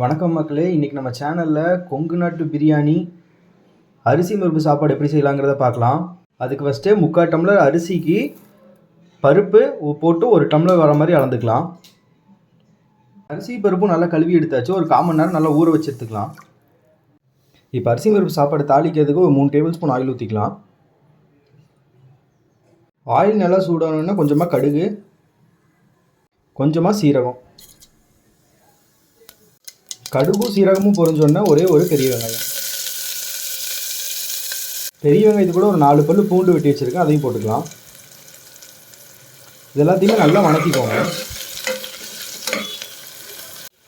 வணக்கம் மக்களே, இன்றைக்கி நம்ம சேனலில் கொங்கு நாட்டு பிரியாணி அரிசி பருப்பு சாப்பாடு எப்படி செய்யலாங்கிறத பார்க்கலாம். அதுக்கு ஃபஸ்ட்டு 3/4 டம்ளர் அரிசிக்கு பருப்பு போட்டு 1 டம்ளர் வர மாதிரி அளந்துக்கலாம். அரிசி பருப்பும் நல்லா கழுவி எடுத்தாச்சு. ஒரு 1/4 மணி நேரம் நல்லா ஊற வச்சு எடுத்துக்கலாம். இப்போ அரிசி பருப்பு சாப்பாடு தாளிக்கிறதுக்கு ஒரு 3 டேபிள் ஸ்பூன் ஆயில் ஊற்றிக்கலாம். ஆயில் நல்லா சூடானோன்னா கொஞ்சமாக கடுகு, கொஞ்சமாக சீரகம், கடுகும் சீரகமும் பொரிஞ்சோன்னா ஒரே ஒரு பெரிய வெங்காயம். பெரிய வெங்காயத்து கூட ஒரு 4 பல்லு பூண்டு வெட்டி வச்சுருக்கேன், அதையும் போட்டுக்கலாம். இது எல்லாத்தையுமே நல்லா வணக்கிக்கோங்க.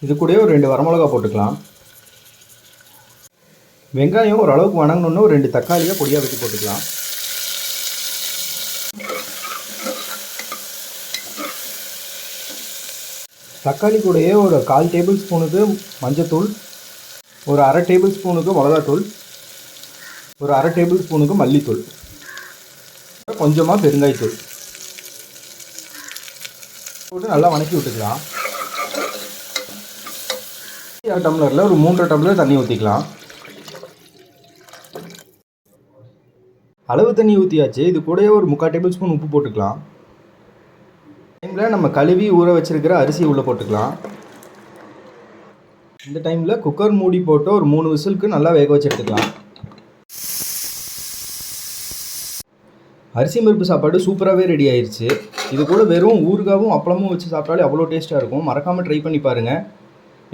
இது கூடயே ஒரு 2 வரமிளகா போட்டுக்கலாம். வெங்காயம் ஓரளவுக்கு வணங்கணுன்னு ஒரு 2 தக்காளியாக பொடியாக வெட்டி போட்டுக்கலாம். தக்காளி கூடயே ஒரு 1/4 டேபிள் ஸ்பூனுக்கு மஞ்சத்தூள், ஒரு 1/2 டேபிள் ஸ்பூனுக்கு மிளகாத்தூள், ஒரு 1/2 டேபிள் ஸ்பூனுக்கு மல்லித்தூள், கொஞ்சமாக பெருங்காயத்தூள் போட்டு நல்லா வணக்கி விட்டுக்கலாம். டம்ளரில் ஒரு 3 டம்ளர் தண்ணி ஊற்றிக்கலாம். அளவு தண்ணி ஊற்றியாச்சு. இது கூடயே ஒரு 3/4 டேபிள் ஸ்பூன் உப்பு போட்டுக்கலாம். டைமில் நம்ம கழுவி ஊற வச்சிருக்கிற அரிசி உள்ளே போட்டுக்கலாம். இந்த டைமில் குக்கர் மூடி போட்டு ஒரு 3 விசிலுக்கு நல்லா வேக வச்சு எடுத்துக்கலாம். அரிசி பருப்பு சாப்பாடு சூப்பராகவே ரெடி ஆயிடுச்சு. இது கூட வெறும் ஊறுகாவும் அப்பளமும் வச்சு சாப்பிட்டாலே அவ்வளோ டேஸ்ட்டாக இருக்கும். மறக்காமல் ட்ரை பண்ணி பாருங்கள்.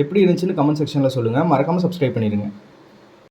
எப்படி இருந்துச்சுன்னு கமெண்ட் செக்ஷனில் சொல்லுங்கள். மறக்காமல் சப்ஸ்கிரைப் பண்ணிடுங்க.